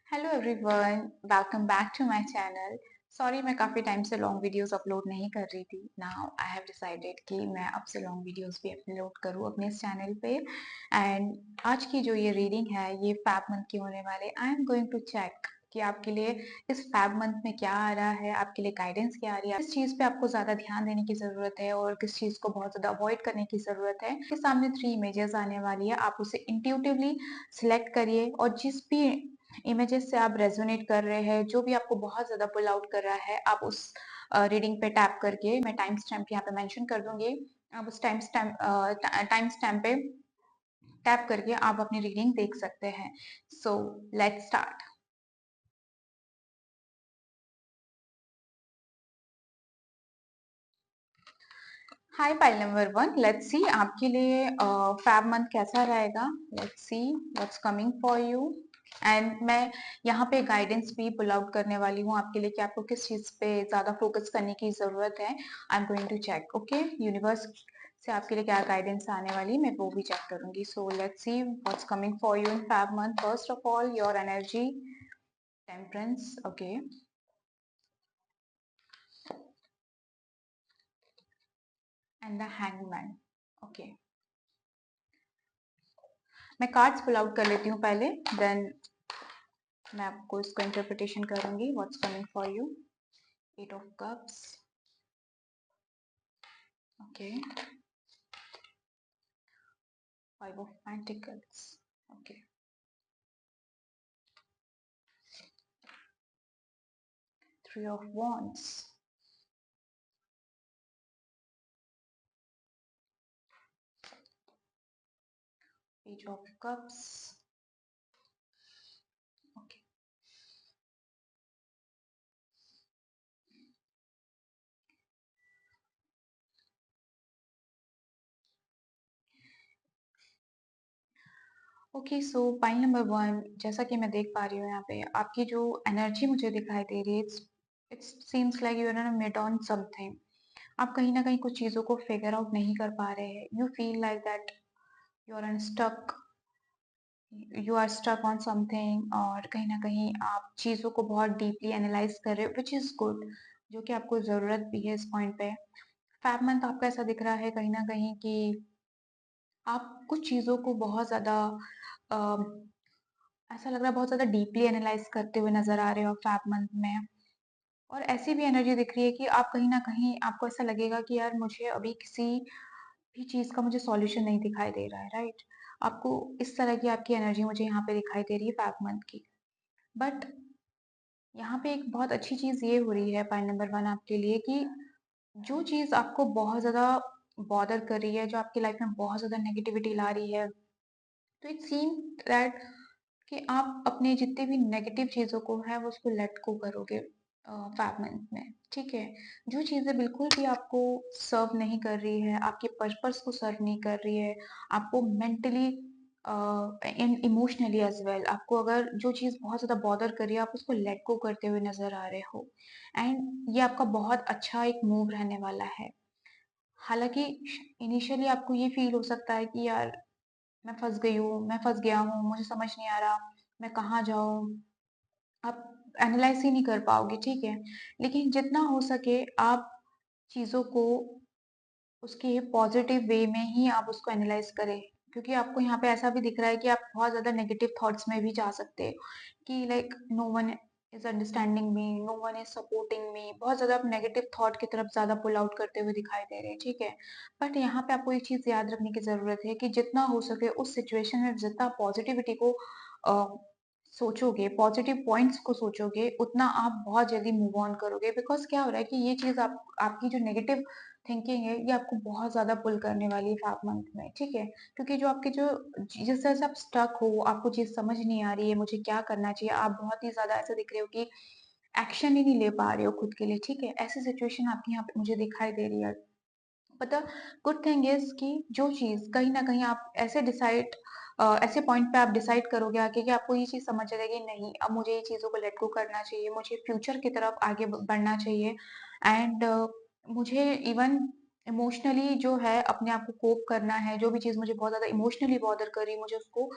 Hello everyone, welcome back to my channel. Sorry, मैं काफ़ी time से लॉन्ग वीडियोस अपलोड नहीं कर रही थी। नाउ आई हैव डिसाइडेड कि मैं अब से लॉन्ग वीडियोस भी अपलोड करूँ अपने इस चैनल पे। एंड आज की जो ये रीडिंग है ये फैब मंथ की होने वाले। I am going to check कि आपके लिए इस फैब मंथ में क्या आ रहा है, आपके लिए गाइडेंस क्या आ रही है, किस चीज़ पे आपको ज़्यादा ध्यान देने की ज़रूरत है और किस चीज़ को बहुत ज़्यादा अवॉइड करने की ज़रूरत है। आपके सामने 3 इमेजेस आने वाली है, आप उसे इंट्यूटिवली सिलेक्ट करिए और जिस भी इमेजेस से आप रेजोनेट कर रहे हैं, जो भी आपको बहुत ज़्यादा पुल आउट कर रहा है, आप उस रीडिंग पे टैप करके, मैं टाइम स्टैम्प यहाँ पे मेंशन कर दूंगी, आप उस टाइम स्टैम्प पे टैप करके आप अपनी रीडिंग देख सकते हैं। So let's start. Hi pile number 1, let's see आपके लिए फैब मंथ कैसा रहेगा। Let's see what's coming for you. And मैं यहाँ पे गाइडेंस भी पुल आउट करने वाली हूँ आपके लिए कि आपको किस चीज़ पे ज़्यादा फोकस करने की ज़रूरत है। I am going to check, okay, universe से आपके लिए क्या गाइडेंस आने वाली मैं वो भी चेक करूंगी। So let's see what's coming for you in fab month. First of all your energy, temperance, okay, and the hangman, okay. मैं कार्ड्स पुल आउट कर लेती हूँ पहले, देन मैं आपको इसको इंटरप्रिटेशन करूंगी। What's coming for you. Eight of cups, okay, five of pentacles, okay, three of wands, page of cups, okay. Okay, so point number 1, जैसा कि मैं देख पा रही हूँ यहाँ पे आपकी जो एनर्जी मुझे दिखाई दे रही है, it's seems like you are in mid on something. आप कहीं ना कहीं कुछ चीज़ों को फिगर आउट नहीं कर पा रहे हैं। You feel like that you are stuck, you are stuck on something, और कहीं ना कहीं आप चीज़ों को बहुत डीपली एनालाइज कर रहे हो, विच इज़ गुड, जो कि आपको ज़रूरत भी है इस पॉइंट पे। फैब मंथ आपका ऐसा दिख रहा है कहीं ना कहीं कि आप कुछ चीज़ों को बहुत ज़्यादा ऐसा लग रहा है बहुत ज़्यादा डीपली एनालाइज करते हुए नज़र आ रहे हो फैब मंथ में। और ऐसी भी एनर्जी दिख रही है कि आप कहीं ना कहीं आपको ऐसा लगेगा कि यार मुझे अभी किसी भी चीज़ का मुझे सॉल्यूशन नहीं दिखाई दे रहा है, राइट। आपको इस तरह की आपकी एनर्जी मुझे यहाँ पे दिखाई दे रही है फैब मंथ की। बट यहाँ पे एक बहुत अच्छी चीज़ ये हो रही है पॉइंट नंबर 1 आपके लिए कि जो चीज़ आपको बहुत ज़्यादा बॉदर कर रही है, जो आपकी लाइफ में बहुत ज़्यादा नेगेटिविटी ला रही है, तो इट सीम दैट कि आप अपने जितने भी नेगेटिव चीज़ों को है वो उसको लेट गो करोगे फैब मंथ में, ठीक है। जो चीज़ें बिल्कुल भी आपको सर्व नहीं कर रही है, आपके पर्पस को सर्व नहीं कर रही है, आपको mentally and emotionally as well, आपको अगर जो चीज़ बहुत ज़्यादा बॉदर कर रही है आप उसको लेट गो करते हुए नजर आ रहे हो। एंड ये आपका बहुत अच्छा एक मूव रहने वाला है। हालांकि इनिशियली आपको ये फील हो सकता है कि यार मैं फंस गई हूँ, मैं फंस गया हूँ, मुझे समझ नहीं आ रहा मैं कहाँ जाऊँ। आप एनालाइज ही नहीं कर पाओगे, ठीक है। लेकिन जितना हो सके आप चीज़ों को उसके पॉजिटिव वे में ही आप उसको एनालाइज करें, क्योंकि आपको यहाँ पे ऐसा भी दिख रहा है कि आप बहुत ज़्यादा नेगेटिव थॉट्स में भी जा सकते हो कि like no one is understanding me, no one is supporting me. बहुत ज़्यादा आप नेगेटिव थॉट की तरफ ज़्यादा पुल आउट करते हुए दिखाई दे रहे हैं, ठीक है। बट यहाँ पे आपको एक चीज़ याद रखने की ज़रूरत है कि जितना हो सके उस सिचुएशन में जितना पॉजिटिविटी को सोचोगे, पॉजिटिव पॉइंट्स को सोचोगे, उतना आप बहुत जल्दी मूव ऑन करोगे। बिकॉज क्या हो रहा है कि ये चीज़ आप आपकी जो नेगेटिव थिंकिंग है ये आपको बहुत ज़्यादा पुल करने वाली है फैब मंथ में, ठीक है। क्योंकि जो आपके जो जिस तरह से आप स्टक हो, आपको चीज़ समझ नहीं आ रही है मुझे क्या करना चाहिए, आप बहुत ही ज़्यादा ऐसे दिख रहे हो कि एक्शन ही नहीं ले पा रहे हो खुद के लिए, ठीक है। ऐसी सिचुएशन आपकी यहाँ पे मुझे दिखाई दे रही है। पता, गुड थिंग इज कि जो चीज़ कहीं ना कहीं आप ऐसे डिसाइड ऐसे पॉइंट पे आप डिसाइड करोगे आके कि आपको ये चीज़ समझ आएगी नहीं अब मुझे ये चीज़ों को लेट गो करना चाहिए, मुझे फ्यूचर की तरफ आगे बढ़ना चाहिए। एंड मुझे इवन इमोशनली जो है अपने आप को कोप करना है, जो भी चीज़ मुझे बहुत ज़्यादा इमोशनली बॉदर कर रही है मुझे उसको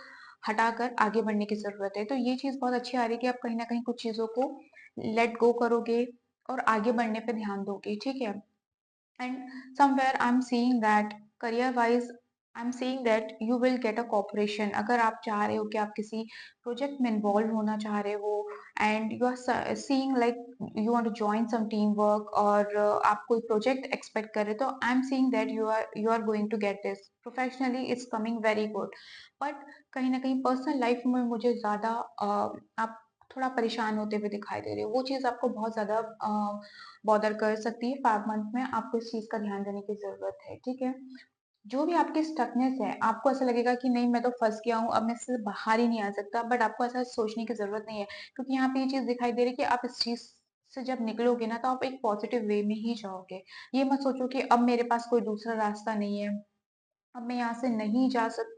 हटाकर आगे बढ़ने की ज़रूरत है। तो ये चीज़ बहुत अच्छी आ रही है कि आप कहीं न कहीं कुछ चीज़ों को लेट गो करोगे और आगे बढ़ने पे ध्यान दोगे, ठीक है? And somewhere I'm seeing that career wise I'm seeing that you will get a cooperation अगर आप चाह रहे हो कि आप किसी प्रोजेक्ट में इन्वॉल्व होना चाह रहे हो and you are seeing like you want to join some team work और आप कोई प्रोजेक्ट एक्सपेक्ट कर रहे हो तो I am seeing that you are going to get this professionally it's coming very good but कहीं ना कहीं पर्सनल लाइफ में मुझे ज्यादा आप थोड़ा परेशान होते हुए दिखाई दे रहे हो वो चीज आपको बहुत ज्यादा बॉदर कर सकती है 5 मंथ में आपको इस चीज का ध्यान देने की जरूरत है ठीक है जो भी आपकी स्टकनेस है आपको ऐसा लगेगा कि नहीं मैं तो फंस गया हूँ अब मैं इससे बाहर ही नहीं आ सकता बट आपको ऐसा सोचने की जरूरत नहीं है क्योंकि यहाँ पे ये चीज दिखाई दे रही है कि आप इस चीज से जब निकलोगे ना तो आप एक पॉजिटिव वे में ही जाओगे ये मत सोचो कि अब मेरे पास कोई दूसरा रास्ता नहीं है अब मैं यहाँ से नहीं जा सकती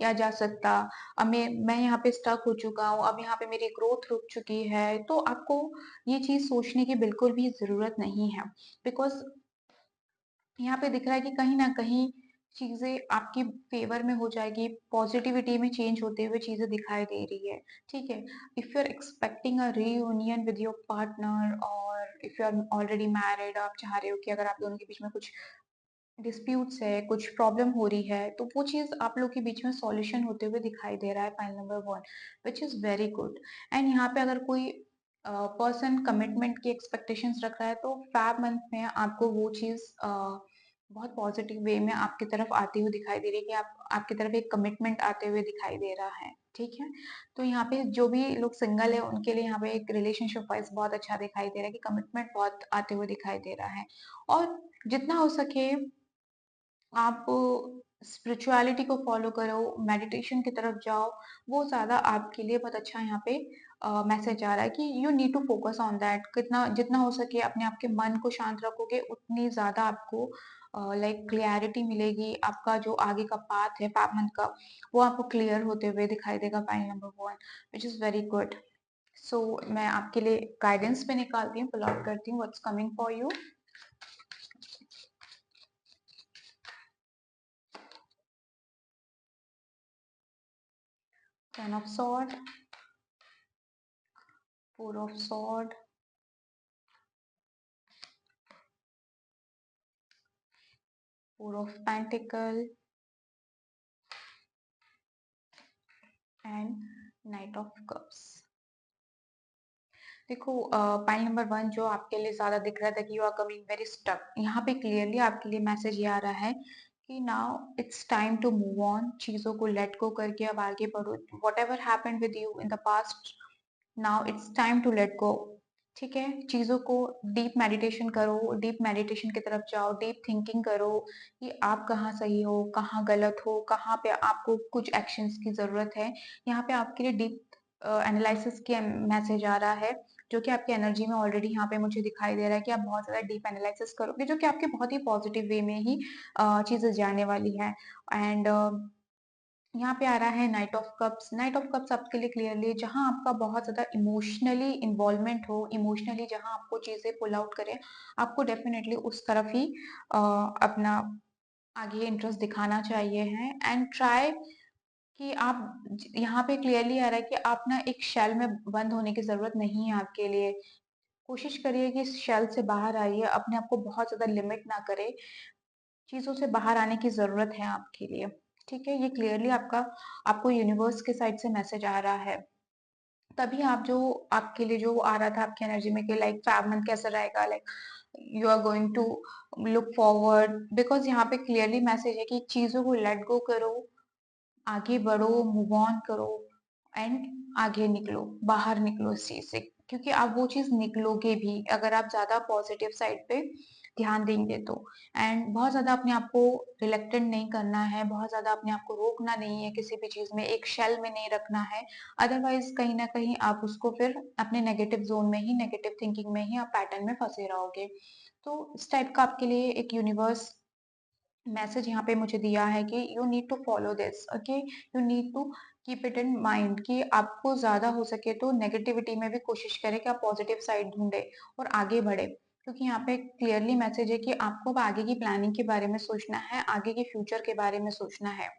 या जा सकता अब मैं यहाँ पे स्टक हो चुका हूँ अब यहाँ पे मेरी ग्रोथ रुक चुकी है तो आपको ये चीज सोचने की बिल्कुल भी जरूरत नहीं है बिकॉज यहाँ पे दिख रहा है कि कहीं ना कहीं चीजें आपकी फेवर में हो जाएगी पॉजिटिविटी में चेंज होते हुए चीजें दिखाई दे रही है ठीक है if you are expecting a reunion with your partner और if you are already married आप चाह रहे हो कि अगर आप दोनों के बीच में कुछ डिस्प्यूट्स है कुछ प्रॉब्लम हो रही है तो वो चीज आप लोग के बीच में सॉल्यूशन होते हुए दिखाई दे रहा है point number 1 which is very good and यहाँ पे अगर कोई पर्सन कमिटमेंट की एक्सपेक्टेशंस रख रहा है तो 5 मंथ में आपको वो चीज बहुत पॉजिटिव वे में आपकी तरफ आती हुई दिखाई दे रही है कि आप आपकी तरफ एक कमिटमेंट आते हुए दिखाई दे रहा है ठीक है तो यहाँ पे जो भी लोग सिंगल है उनके लिए यहाँ पे एक रिलेशनशिप वाइज बहुत अच्छा दिखाई दे रहा है कि कमिटमेंट बहुत आते हुए दिखाई दे रहा है और जितना हो सके आप स्पिरिचुअलिटी को फॉलो करो मेडिटेशन की तरफ जाओ वो ज्यादा आपके लिए बहुत अच्छा यहाँ पे मैसेज आ रहा है कि you need to focus on that कितना जितना हो सके अपने आप के मन को शांत रखोगे उतनी ज्यादा आपको लाइक क्लियरिटी मिलेगी आपका जो आगे का पाथ है 5 मंथ का वो आपको क्लियर होते हुए दिखाई देगा point number 1 which is very good so मैं आपके लिए गाइडेंस पे निकालती हूँ पुल आउट करती हूँ what's coming for you 10 of sword 4 of sword 4 of pentacle and knight of cups देखो पॉइंट नंबर 1 जो आपके लिए ज्यादा दिख रहा था कि you are coming very stuck यहाँ पे क्लियरली आपके लिए मैसेज ये आ रहा है कि now it's time to move on चीजों को लेट गो करके अब आगे बढ़ो whatever happened with you in the past now it's time to let go ठीक है चीजों को डीप मेडिटेशन करो डीप मेडिटेशन की तरफ जाओ डीप थिंकिंग करो कि आप कहाँ सही हो कहाँ गलत हो कहाँ पे आपको कुछ एक्शंस की जरूरत है यहाँ पे आपके लिए डीप एनालिसिस की मैसेज आ रहा है जो कि आपकी एनर्जी में ऑलरेडी यहाँ पे मुझे दिखाई दे रहा है कि आप बहुत ज्यादा डीप एनालिसिस करोगे जो कि आपके बहुत ही पॉजिटिव वे में ही चीजें जाने वाली है एंड यहाँ पे आ रहा है नाइट ऑफ कप्स आपके लिए क्लियरली जहां आपका बहुत ज्यादा इमोशनली इन्वॉल्वमेंट हो इमोशनली जहां आपको चीजें पुल आउट करे आपको डेफिनेटली उस तरफ ही अपना आगे इंटरेस्ट दिखाना चाहिए है एंड ट्राई कि आप यहाँ पे क्लियरली आ रहा है कि आप ना एक शेल में बंद होने की जरूरत नहीं है आपके लिए कोशिश करिए कि इस शेल से बाहर आइए अपने आप को बहुत ज्यादा लिमिट ना करें चीजों से बाहर आने की जरूरत है आपके लिए ठीक है ये क्लियरली आपको यूनिवर्स के साइड से मैसेज आ रहा है तभी आप जो आपके लिए जो आ रहा था आपकी एनर्जी में कि लाइक 5 मंथ कैसा रहेगा like you are going to look forward because यहाँ पे क्लियरली मैसेज है कि चीजों को लेट गो करो आगे बढ़ो मूव ऑन करो एंड आगे निकलो बाहर निकलो इस चीज से क्योंकि आप वो चीज निकलोगे भी अगर आप ज्यादा पॉजिटिव साइड पे ध्यान देंगे तो एंड बहुत ज्यादा अपने आप को रिलेक्टेंट नहीं करना है बहुत ज्यादा अपने आप को रोकना नहीं है किसी भी चीज में एक शेल में नहीं रखना है अदरवाइज कहीं ना कहीं आप उसको फिर अपने नेगेटिव जोन में ही नेगेटिव थिंकिंग में ही आप पैटर्न में फंसे रहोगे तो इस टाइप का आपके लिए एक यूनिवर्स मैसेज यहाँ पे मुझे दिया है कि you need to follow this okay you need to keep it in mind कि आपको ज्यादा हो सके तो नेगेटिविटी में भी कोशिश करें कि आप पॉजिटिव साइड ढूंढे और आगे बढ़े क्योंकि यहाँ पे क्लियरली मैसेज है कि आपको अब आगे की प्लानिंग के बारे में सोचना है आगे के फ्यूचर के बारे में सोचना है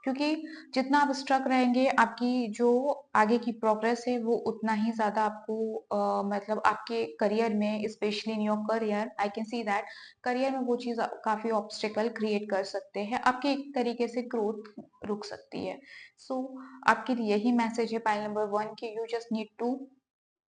क्योंकि जितना आप स्ट्रक रहेंगे, आपकी जो आगे की प्रोग्रेस है वो उतना ही ज़्यादा आपको मतलब आपके करियर में, specially in your career, I can see that career में वो चीज़ काफ़ी ऑब्स्टिकल क्रिएट कर सकते हैं, आपकी एक तरीके से ग्रोथ रुक सकती है। सो आपके लिए यही मैसेज है पाइल नंबर 1 कि you just need to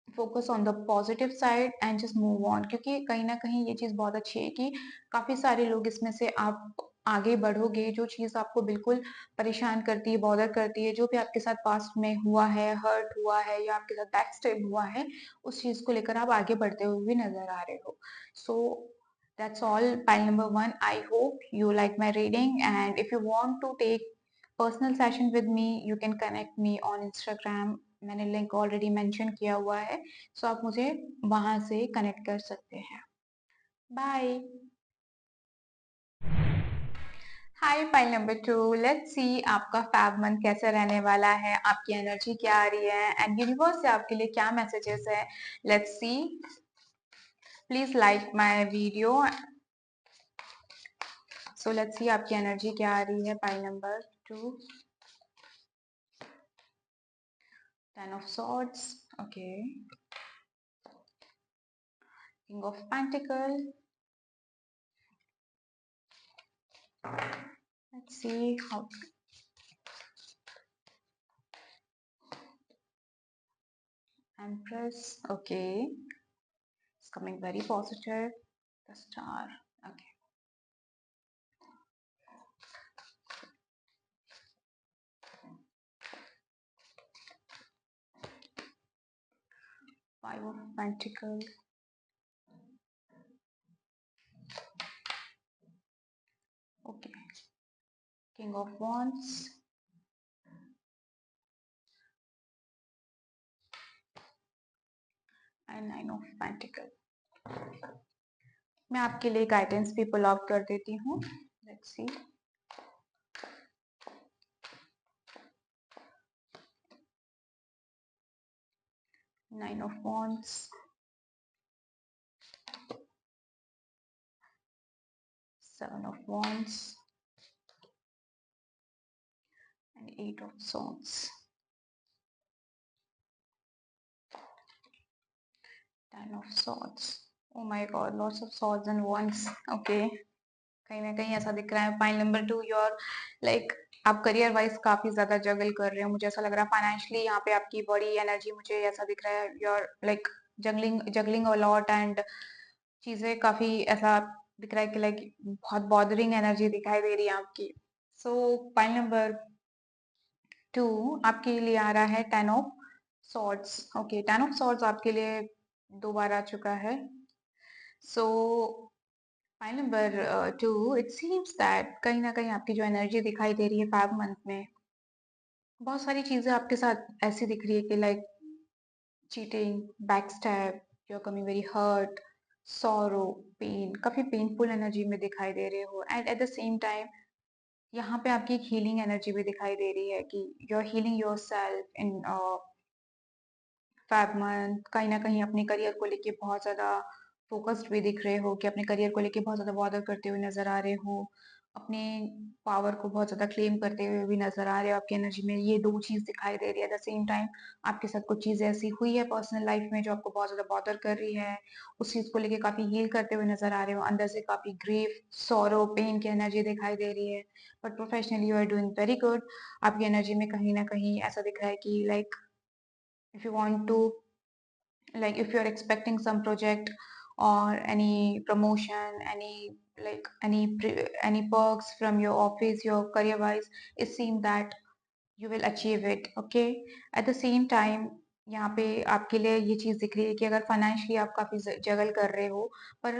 focus on the positive side and just move on, क्योंकि कहीं ना कहीं ये चीज बहुत अच्छी है कि काफी सारे लोग इसमें से आप आगे बढ़ोगे। जो चीज आपको बिल्कुल परेशान करती है, बॉदर करती है, जो भी आपके साथ पास्ट में हुआ है, हर्ट हुआ है या आपके साथ बैक स्टेप हुआ है, उस चीज को लेकर आप आगे बढ़ते हुए भी नजर आ रहे हो। सो that's all, pile number 1. I hope you like my reading, and if you want to take personal session with me, you can connect me on Instagram. मैंने लिंक ऑलरेडी मेंशन किया हुआ है, सो आप मुझे वहां से कनेक्ट कर सकते हैं। Bye. Hi pile number 2, let's see आपका फैब मंथ कैसा रहने वाला है, आपकी एनर्जी क्या आ रही है एंड यूनिवर्स से आपके लिए क्या मैसेजेस है। Let's see, please like my video. So let's सी आपकी एनर्जी क्या आ रही है pile number 2। 10 of swords, okay. King of Pentacle. Let's see how. Empress, okay. It's coming very positive. The Star, okay. Five of Pentacles. Okay. King of Wands. And Nine of Pentacles. मैं आपके लिए guidance भी पुल out कर देती हूँ। Let's see. Nine of Wands. Seven of Wands. And Eight of Swords. 10 of Swords. Oh my God, lots of swords and wands. Okay. कहीं ना कहीं ऐसा दिख रहा है पाइल नंबर 2, योर लाइक आप करियर वाइज काफी ज्यादा जगल कर रहे हो, मुझे ऐसा लग रहा है। फाइनेंशियली यहाँ पे आपकी बड़ी एनर्जी, मुझे ऐसा दिख रहा है your like juggling juggling a lot and चीजें काफी ऐसा दिख रहा है कि लाइक बहुत बॉदरिंग एनर्जी दिखाई दे रही है आपकी। सो पाइल नंबर 2 आपके लिए आ रहा है 10 of swords. Okay, 10 of swords आपके लिए 2 बार आ चुका है। So file number 2, it seems that कहीं ना कहीं आपकी जो एनर्जी दिखाई दे रही है फैब मंथ में, बहुत सारी चीजें आपके साथ ऐसी दिख रही है कि like cheating, back stab, you are coming very hurt, sorrow, pain, काफी पेनफुल एनर्जी में दिखाई दे रहे हो। And at the same time यहाँ पे आपकी एक हीलिंग एनर्जी भी दिखाई दे रही है कि you are healing yourself in fab month. कहीं ना कहीं अपने करियर को लेके बहुत ज्यादा फोकस्ड भी दिख रहे हो, कि अपने करियर को लेके बहुत ज्यादा बॉदर करते हुए नजर आ रहे हो, अपने पावर को बहुत ज्यादा क्लेम करते हुए भी नजर आ रहे हो। आपकी एनर्जी में ये दो चीज दिखाई दे रही है। एट द सेम टाइम आपके साथ कुछ चीजें ऐसी हुई है पर्सनल लाइफ में जो आपको बहुत ज्यादा बॉदर कर रही है, उस चीज को लेके काफी हील करते हुए नजर आ रहे हो। अंदर से काफी ग्रीफ, सॉरो, पेन की एनर्जी दिखाई दे रही है, but professionally you are doing very good. आपकी एनर्जी में कहीं ना कहीं ऐसा दिख रहा है कि like if you want to, like if you're expecting some project or any promotion, any perks from your office, your career wise, it seems that you will achieve it, okay. At the same time यहाँ पे आपके लिए ये चीज दिख रही है कि अगर फाइनेंशियली आप काफी जगल कर रहे हो, पर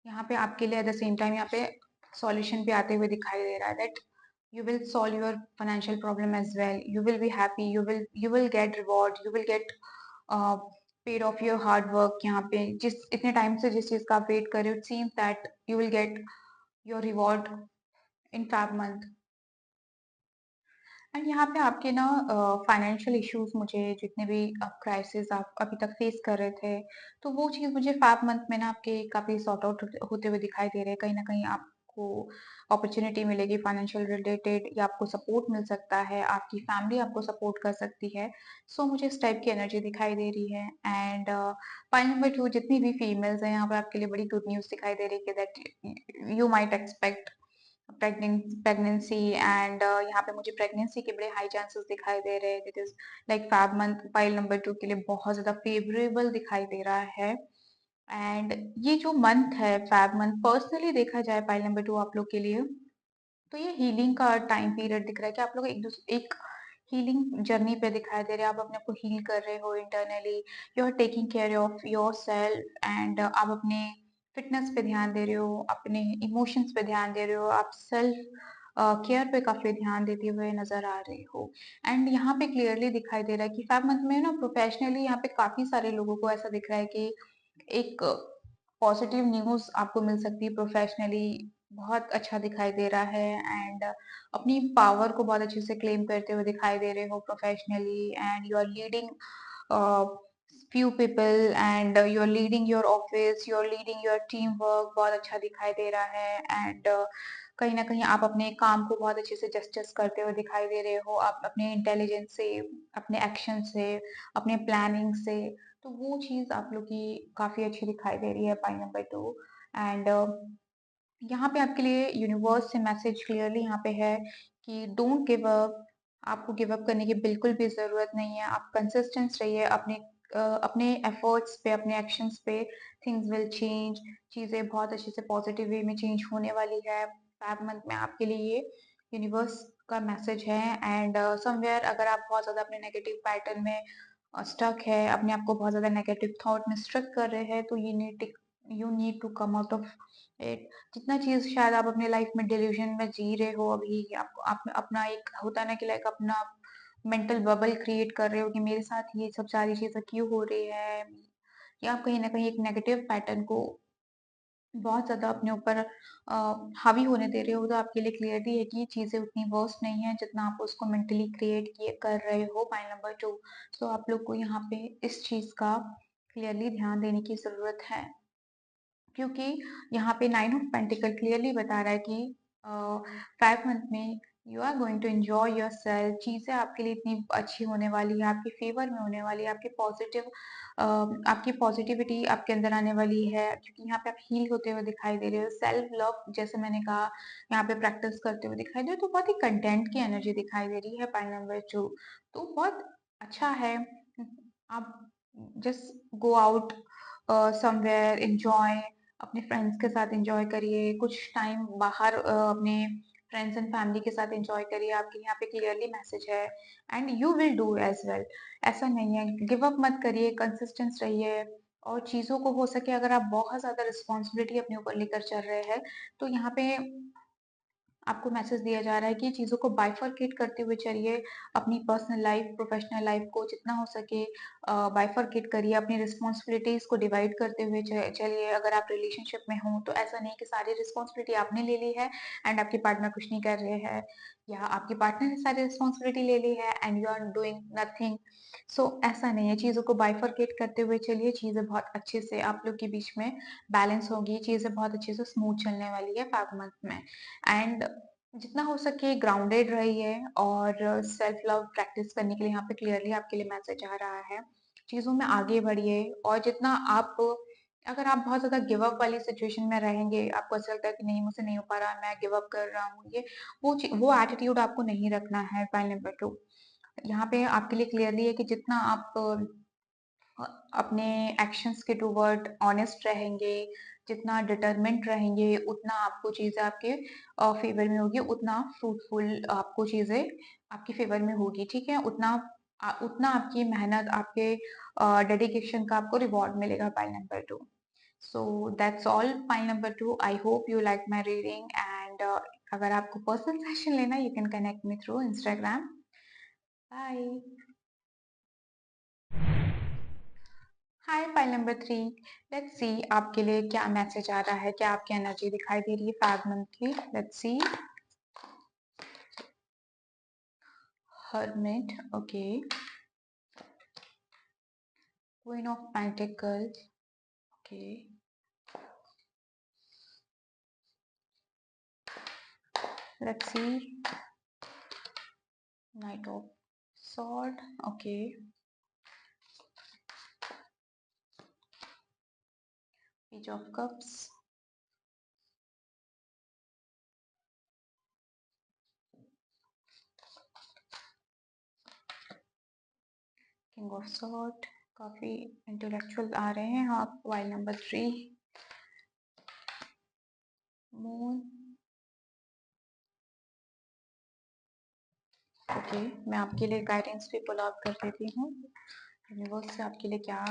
यहाँ पे आपके लिए एट द सेम टाइम यहाँ पे सॉल्यूशन भी आते हुए दिखाई दे रहा है, that you will solve your financial problem as well, you will be happy, you will get reward, you will get paid of your hard work. यहाँ पे जिस इतने टाइम से जिस चीज का आप वेट कर रहे हो, it seems that you will get your reward in fab month. And यहाँ पे आपके ना फाइनेंशियल इश्यूज, मुझे जितने भी क्राइसिस आप अभी तक फेस कर रहे थे, तो वो चीज मुझे फैब मंथ में ना आपके काफी सॉर्ट आउट होते हुए दिखाई दे रहे हैं। कहीं ना कहीं आपको अपॉर्चुनिटी मिलेगी फाइनेंशियल रिलेटेड, या आपको सपोर्ट मिल सकता है, आपकी फैमिली आपको सपोर्ट कर सकती है। सो मुझे इस टाइप की एनर्जी दिखाई दे रही है। एंड पॉइंट नंबर 2, जितनी भी फीमेल्स हैं यहाँ पर आपके लिए बड़ी गुड न्यूज़ दिखाई दे रही है कि that you might expect pregnancy. And यहाँ पे मुझे प्रेगनेंसी के बड़े हाई चांसेस दिखाई दे रहे हैं। It is like Feb month pile number 2 के लिए बहुत ज्यादा फेवरेबल दिखाई दे रहा है। एंड ये जो मंथ है फैब मंथ, पर्सनली देखा जाए पाइल नंबर 2 आप लोग के लिए, तो ये हीलिंग का टाइम पीरियड दिख रहा है कि आप लोग एक हीलिंग जर्नी पे दिखाई दे रहे हैं। आप अपने आप को हील कर रहे हो internally, you are taking care of yourself. And आप अपने फिटनेस पे ध्यान दे रहे हो, अपने इमोशंस पे ध्यान दे रहे हो, आप सेल्फ केयर पे काफी ध्यान देते हुए नजर आ रहे हो। एंड यहाँ पे क्लियरली दिखाई दे रहा है कि फैब मंथ में ना प्रोफेशनली यहाँ पे काफी सारे लोगों को ऐसा दिख रहा है कि एक पॉजिटिव न्यूज आपको मिल सकती है प्रोफेशनली, बहुत अच्छा दिखाई दे रहा है। एंड अपनी पावर को बहुत अच्छे से क्लेम करते हुए दिखाई दे रहे हो professionally. And you are leading few people, and you're leading your office, you're leading your team work, बहुत अच्छा दिखाई दे रहा है। एंड कहीं ना कहीं आप अपने काम को बहुत अच्छे से जस्टिस करते हुए दिखाई दे रहे हो, आप अपने इंटेलिजेंस से, अपने एक्शन से, अपने प्लानिंग से। तो वो चीज आप लोग की काफी अच्छी दिखाई दे रही है पॉइंट नंबर 2। एंड यहाँ पे आपके लिए यूनिवर्स से मैसेज क्लियरली यहाँ पे है कि डोंट गिव अप। आपको गिव अप करने की बिल्कुल भी जरूरत नहीं है। आप कंसिस्टेंट रहिए अपने एफर्ट्स पे, अपने एक्शंस पे। थिंग्स विल चेंज, चीजें बहुत अच्छे से पॉजिटिव वे में चेंज होने वाली है फैब मंथ में आपके लिए। ये यूनिवर्स का मैसेज है। एंड समवेयर अगर आप बहुत ज्यादा अपने नेगेटिव पैटर्न में स्टक है, अपने आप को बहुत ज्यादा नेगेटिव थॉट में स्ट्रक कर रहे हैं, तो you need to come out of it. जितना चीज शायद आप अपने लाइफ में डिल्यूजन में जी रहे हो अभी, आप अपना एक होता है ना कि लाइक अपना मेंटल बबल क्रिएट कर रहे हो कि मेरे साथ ये सब सारी चीजें क्यों हो रही है, या आप कहीं ना कहीं एक नेगेटिव पैटर्न को बहुत ज्यादा अपने ऊपर हावी होने दे रहे हो। तो आपके लिए क्लियरली है कि ये चीजें उतनी वर्स्ट नहीं है जितना आप उसको मेंटली क्रिएट किए कर रहे हो पॉइंट नंबर 2। सो आप लोग को यहाँ पे इस चीज का क्लियरली ध्यान देने की जरूरत है, क्योंकि यहाँ पे 9 ऑफ पेंटिकल क्लियरली बता रहा है कि 5 मंथ में you are going to enjoy yourself. चीजें आपके लिए इतनी अच्छी होने वाली है, आपके फेवर में होने वाली है, आपकी पॉजिटिविटी आपके अंदर आने वाली है, क्योंकि यहाँ पे आप हील होते हुए दिखाई दे रहे हो। सेल्फ लव जैसे मैंने कहा यहाँ पे प्रैक्टिस करते हुए दिखाई दे रहे हो, तो बहुत ही कंटेंट की एनर्जी दिखाई दे रही है पॉइंट नंबर 2। तो बहुत अच्छा है। आप just go out somewhere, enjoy, अपने फ्रेंड्स के साथ एंजॉय करिए, कुछ टाइम बाहर अपने फ्रेंड्स एंड फैमिली के साथ एंजॉय करिए। आपके यहाँ पे क्लियरली मैसेज है। And you will do as well. ऐसा नहीं है, गिव अप मत करिए, कंसिस्टेंस रहिए। और चीजों को हो सके, अगर आप बहुत ज्यादा रिस्पॉन्सिबिलिटी अपने ऊपर लेकर चल रहे हैं, तो यहाँ पे आपको मैसेज दिया जा रहा है कि चीजों को बाइफरकेट करते हुए चलिए। अपनी पर्सनल लाइफ, प्रोफेशनल लाइफ को जितना हो सके बाइफरकेट करिए। अपनी रिस्पॉन्सिबिलिटीज को डिवाइड करते हुए चलिए। अगर आप रिलेशनशिप में हो तो ऐसा नहीं कि सारी रिस्पॉन्सिबिलिटी आपने ले ली है एंड आपके पार्टनर कुछ नहीं कर रहे हैं, या आपके पार्टनर ने सारी रिस्पॉन्सिबिलिटी ले ली है and you are doing nothing. So ऐसा नहीं है, चीजों को बाइफरकेट करते हुए चलिए। चीजें बहुत अच्छे से आप लोग के बीच में बैलेंस होगी, चीजें बहुत अच्छे से स्मूथ चलने वाली है 5 मंथ में। एंड जितना हो सके ग्राउंडेड रहिए, और सेल्फ लव प्रैक्टिस करने के लिए यहाँ पे क्लियरली आपके लिए मैसेज आ रहा है। चीजों में आगे बढ़िए, और जितना आप, अगर आप बहुत ज्यादा गिव अप वाली सिचुएशन में रहेंगे, आपको ऐसा लगता है कि नहीं मुझसे नहीं हो पा रहा, मैं गिव अप कर रहा हूँ, ये वो एटीट्यूड आपको नहीं रखना है पॉइंट नंबर 2। यहाँ पे आपके लिए क्लियरली है कि जितना आप अपने एक्शंस के टूवर्ड ऑनेस्ट रहेंगे, जितना डिटरमिंट रहेंगे, उतना आपको चीजें आपके फेवर में होगी, उतना फ्रूटफुल आपको चीजें आपके फेवर में होगी। ठीक है, उतना आपकी मेहनत, आपके डेडिकेशन का आपको रिवॉर्ड मिलेगा pile number 2। So that's all pile number 2। I hope you like my reading. And अगर आपको पर्सनल सेशन लेना, you can connect me through Instagram. Bye. Hi pile number 3। Let's see आपके लिए क्या मैसेज आ रहा है, क्या आपकी एनर्जी दिखाई दे रही है 5 मंथ की। Let's see. Hermit, okay. Queen of pentacles, okay. Let's see. Knight of Sword. Okay. Page of Cups. King of Sword. काफी इंटेलेक्चुअल आ रहे हैं आप. While number 3. Moon. ओके, मैं आपके लिए गाइडेंस भी पुल आउट कर देती हूँ. यूनिवर्स से आपके लिए क्या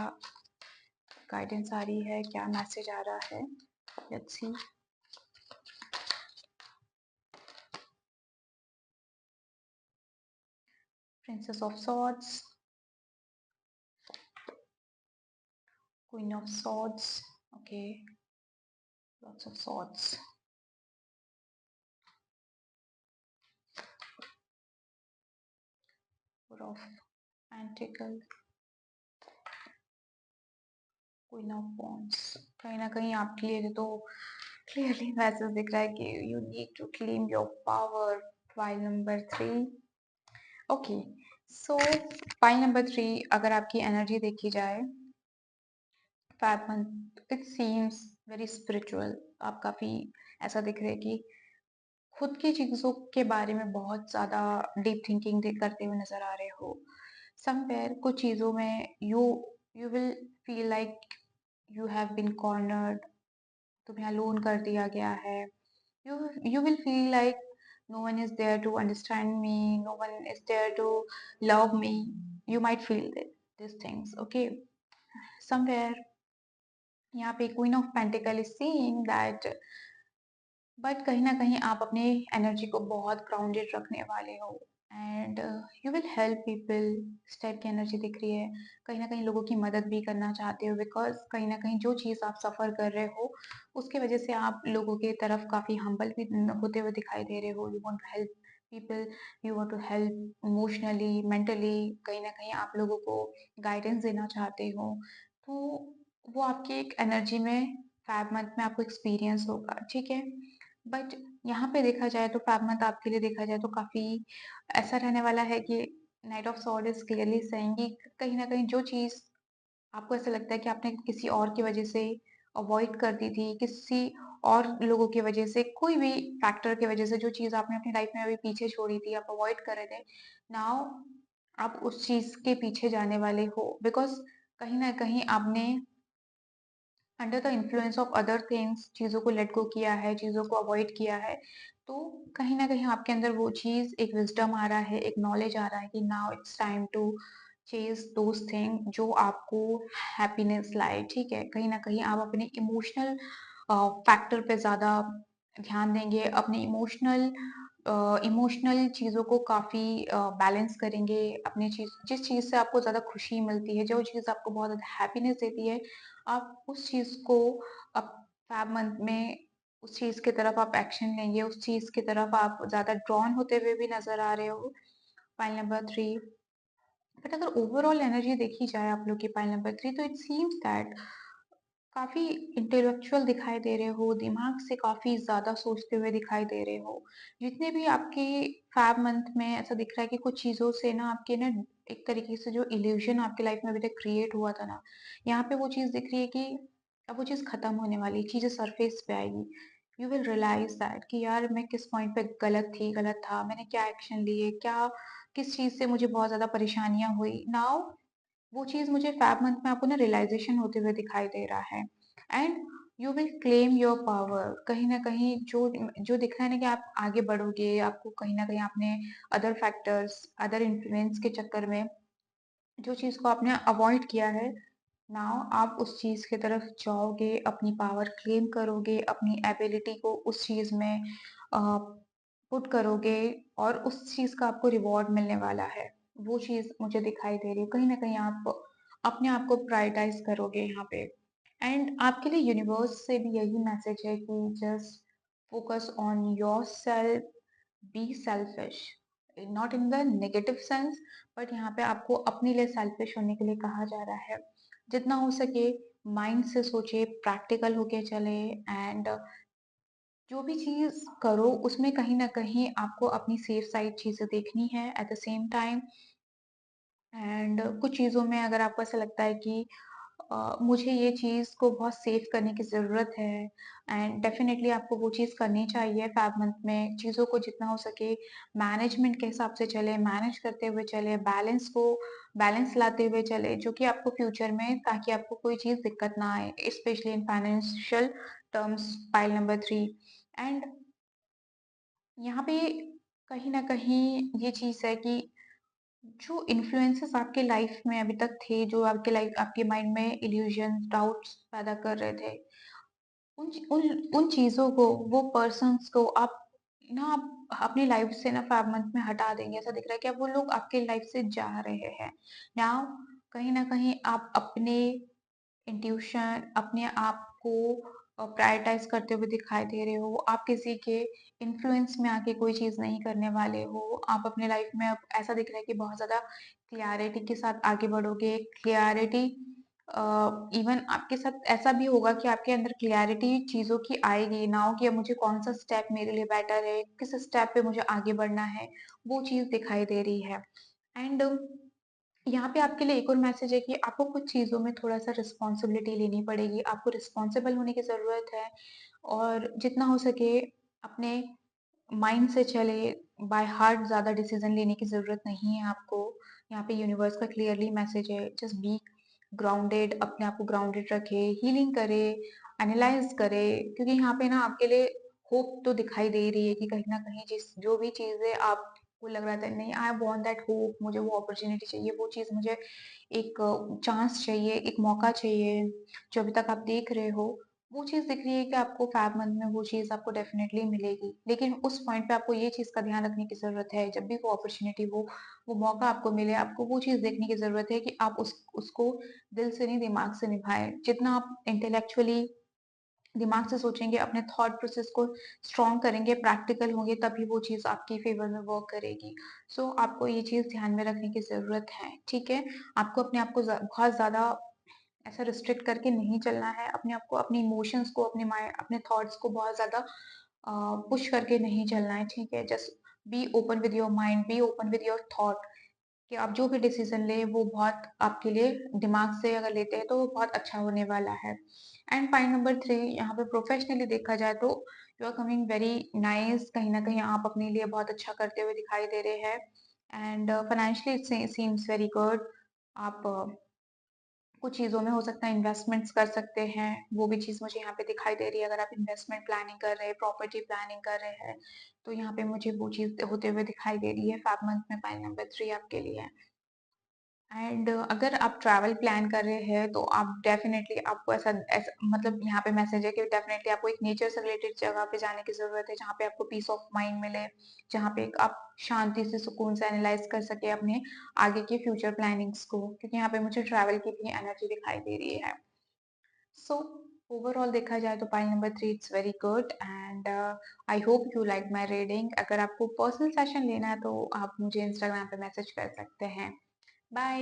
गाइडेंस आ रही है, क्या मैसेज आ रहा है. Let's see. Princess of Swords. Queen of Swords. Okay, lots of swords. Four of Pentacle. Queen of Wands. कहीं ना कहीं आपके लिए तो क्लियरली मैसेज दिख रहा है कि you need to claim your power. File number 3. Okay, so file number 3 अगर आपकी एनर्जी देखी जाए, Feb month it seems very spiritual. आप काफ़ी ऐसा दिख रहे हैं कि खुद की चीज़ों के बारे में बहुत ज़्यादा डीप थिंकिंग करते हुए नज़र आ रहे हो. समवेयर कुछ चीज़ों में you you will feel like you have been cornered. तुम्हें अलोन कर दिया गया है. You will feel like no one is there to understand me, no one is there to love me. You might feel these things. Okay, somewhere यहाँ पे queen of pentacle is seeing that, but कहीं ना कहीं आप अपने energy को बहुत grounded रखने वाले हो and you will help people. इस टाइप की एनर्जी दिख रही है. कहीं ना कहीं लोगों की मदद भी करना चाहते हो, बिकॉज कहीं ना कहीं जो चीज़ आप सफ़र कर रहे हो उसके वजह से आप लोगों की तरफ काफ़ी हम्बल भी होते हुए दिखाई दे रहे हो. You want to help people, you want to help emotionally, mentally. कहीं ना कहीं आप लोगों को गाइडेंस देना चाहते हो. तो वो आपकी एक एनर्जी में फैब मंथ में आपको एक्सपीरियंस होगा. ठीक है, बट यहाँ पे देखा जाए तो फैब मंथ आपके लिए देखा जाए तो काफ़ी ऐसा रहने वाला है कि night of sword is clearly saying कि कहीं ना कहीं जो चीज़ आपको ऐसा लगता है कि आपने किसी और की वजह से अवॉइड कर दी थी, किसी और लोगों की वजह से, कोई भी फैक्टर की वजह से जो चीज़ आपने अपनी लाइफ में अभी पीछे छोड़ी थी, आप अवॉइड कर रहे थे, नाउ आप उस चीज़ के पीछे जाने वाले हो. बिकॉज कहीं ना कहीं आपने under the influence of other things चीज़ों को लेट गो किया है, चीज़ों को अवॉइड किया है. तो कहीं ना कहीं आपके अंदर वो चीज़, एक विजडम आ रहा है, एक नॉलेज आ रहा है कि now it's time to chase those thing जो आपको हैप्पीनेस लाए. ठीक है, कहीं ना कहीं आप अपने इमोशनल फैक्टर पे ज़्यादा ध्यान देंगे, अपने इमोशनल चीज़ों को काफ़ी बैलेंस करेंगे. अपनी चीज़, जिस चीज़ से आपको ज़्यादा खुशी मिलती है, जो चीज़ आपको बहुत ज़्यादा हैप्पीनेस देती है, आप उस चीज़ को अब फैब मंथ में उस चीज़ की तरफ आप एक्शन लेंगे, उस चीज़ की तरफ आप ज़्यादा ड्रॉन होते हुए भी नज़र आ रहे हो. Pile number 3. बट अगर ओवरऑल एनर्जी देखी जाए आप लोग की पाइल नंबर 3, तो इट सीम्स दैट काफ़ी इंटेलेक्चुअल दिखाई दे रहे हो, दिमाग से काफ़ी ज़्यादा सोचते हुए दिखाई दे रहे हो. जितने भी आपके फैब मंथ में ऐसा दिख रहा है कि कुछ चीज़ों से ना आपके ना एक तरीके से जो इल्यूजन आपकी लाइफ में अभी तक क्रिएट हुआ था ना, यहाँ पे वो चीज़ दिख रही है कि अब वो चीज़ खत्म होने वाली, चीज़ें सरफेस पे आएगी. यू विल रियलाइज दैट कि यार मैं किस पॉइंट पे गलत था, मैंने क्या एक्शन लिए, क्या किस चीज़ से मुझे बहुत ज़्यादा परेशानियां हुई. नाउ वो चीज़ मुझे फैब मंथ में आपको ना रियलाइजेशन होते हुए दिखाई दे रहा है. And you will claim your power. कहीं ना कहीं जो जो दिख रहा है ना कि आप आगे बढ़ोगे, आपको कहीं ना कहीं आपने अदर फैक्टर्स, अदर इन्फ्लुएंस के चक्कर में जो चीज़ को आपने अवॉइड किया है, नाउ आप उस चीज़ की तरफ जाओगे, अपनी पावर क्लेम करोगे, अपनी एबिलिटी को उस चीज़ में पुट करोगे और उस चीज़ का आपको रिवॉर्ड मिलने वाला है. वो चीज़ मुझे दिखाई दे रही है. कहीं ना कहीं आप अपने आप को प्रायोरिटाइज करोगे यहाँ पे. एंड आपके लिए यूनिवर्स से भी यही मैसेज है कि just focus on your self, be selfish, not in the negative sense, but यहाँ पे आपको अपने लिए सेल्फिश होने के लिए कहा जा रहा है. जितना हो सके माइंड से सोचे, प्रैक्टिकल होके चले एंड जो भी चीज़ करो उसमें कहीं न कहीं आपको अपनी सेफ साइड चीज़ें देखनी है eight the same time. And कुछ चीज़ों में अगर आपको ऐसा लगता है कि मुझे ये चीज़ को बहुत सेव करने की ज़रूरत है एंड डेफ़िनेटली आपको वो चीज़ करनी चाहिए फ़ैब मंथ में। चीज़ों को जितना हो सके मैनेजमेंट के हिसाब से चलें, मैनेज करते हुए चलें, बैलेंस लाते हुए चलें, जो कि आपको फ्यूचर में ताकि आपको कोई चीज़ दिक्कत ना आए, specially in financial terms, pile number 3। And यहाँ पे कहीं न कहीं ये चीज़ है कि जो इन्फ्लुएंसेस आपके लाइफ में अभी तक थे, जो आपके माइंड में इल्यूजन, डाउट्स पैदा कर रहे थे, उन चीज़ों को, वो पर्सन्स को आप अपनी लाइफ से ना 5 मंथ में हटा देंगे। ऐसा दिख रहा है कि अब वो लोग आपके लाइफ से जा रहे हैं। नाउ कहीं न कहीं आप अपने इंट्यूशन, अपने आप को प्रायोरिटाइज़ करते हुए दिखाई दे रहे हो। आप किसी के इन्फ्लुएंस में आके कोई चीज़ नहीं करने वाले हो। आप अपने लाइफ में अब ऐसा दिख रहा है कि बहुत ज़्यादा क्लैरिटी के साथ आगे बढ़ोगे। क्लैरिटी इवन आपके साथ ऐसा भी होगा कि आपके अंदर क्लैरिटी चीज़ों की आएगी, नाउ कि अब मुझे कौन-सा स्टेप मेरे लिए बेटर है, किस स्टेप पे मुझे आगे बढ़ना है, वो चीज़ दिखाई दे रही है। एंड यहाँ पे आपके लिए एक और मैसेज है कि आपको कुछ चीज़ों में थोड़ा-सा रिस्पॉन्सिबिलिटी लेनी पड़ेगी, आपको रिस्पॉन्सिबल होने की ज़रूरत है और जितना हो सके अपने माइंड से चले, बाय हार्ट ज़्यादा डिसीज़न लेने की ज़रूरत नहीं है आपको। यहाँ पे यूनिवर्स का क्लियरली मैसेज है, जस्ट बी ग्राउंडेड, अपने आप को ग्राउंडेड रखें, हीलिंग करें, एनालाइज़ करें, क्योंकि यहाँ पे ना आपके लिए होप तो दिखाई दे रही है कि कहीं न कहीं जो भी चीज़ें आपको लग रहा था नहीं, आई वांट दैट होप, मुझे वो अपॉर्च्युनिटी चाहिए, वो चीज़ मुझे एक चांस चाहिए, एक मौका चाहिए, जो अभी तक आप देख रहे हो, वो चीज़ दिख रही है कि आपको फ़ैब मंथ में वो चीज़ आपको डेफ़िनेटली मिलेगी। लेकिन उस पॉइंट पे आपको ये चीज़ का ध्यान रखने की ज़रूरत है, जब भी वो अपॉर्च्युनिटी वो मौका आपको मिले, आपको वो चीज़ देखने की ज़रूरत है कि आप उसको दिल से नहीं, दिमाग से निभाएँ। जितना आप इंटेलेक्चुअली दिमाग से सोचेंगे, अपने थॉट प्रोसेस को स्ट्रॉन्ग करेंगे, प्रैक्टिकल होंगे, तभी वो चीज़ आपके फ़ेवर में वर्क करेगी। सो आपको ये चीज़ ध्यान में रखने की ज़रूरत है, ठीक है? आपको अपने आप को बहुत ज़्यादा ऐसा रिस्ट्रिक्ट करके नहीं चलना है, अपने आप को, अपने इमोशंस को, अपने थॉट्स को बहुत ज़्यादा पुश करके नहीं चलना है, ठीक है? Just be open with your mind, be open with your thought. कि आप जो भी डिसीजन लें वो बहुत आपके लिए दिमाग से अगर लेते हैं तो वो बहुत अच्छा होने वाला है। एंड पॉइंट नंबर 3, यहाँ पे प्रोफेशनली देखा जाए तो you are coming very nice, कहीं न कहीं आप अपने लिए बहुत अच्छा करते हुए दिखाई दे रहे हैं। And financially it seems very good. आप कुछ चीज़ों में हो सकता है इन्वेस्टमेंट्स कर सकते हैं, वो भी चीज़ मुझे यहाँ पे दिखाई दे रही है। अगर आप इन्वेस्टमेंट प्लानिंग कर रहे हैं, प्रॉपर्टी प्लानिंग कर रहे हैं, तो यहाँ पे मुझे वो चीज़ होते हुए दिखाई दे रही है। 5 मंथ में पॉइंट नंबर 3 आपके लिए। एंड अगर आप ट्रैवल प्लान कर रहे हैं तो आप डेफिनेटली आपको ऐसा मतलब यहाँ पे मैसेज है कि डेफिनेटली आपको एक नेचर से रिलेटेड जगह पे जाने की ज़रूरत है, जहाँ पे आपको पीस ऑफ माइंड मिले, जहाँ पे एक आप शांति से, सुकून से एनालाइज़ कर सकें अपने आगे की फ्यूचर प्लानिंग्स को, क्योंकि यहाँ पे मुझे ट्रैवल की भी एनर्जी दिखाई दे रही है। सो ओवरऑल देखा जाए तो point number 3 it's very good and I hope you like my reading. अगर आपको पर्सनल सेशन लेना है तो आप मुझे इंस्टाग्राम पे मैसेज कर सकते हैं। बाय।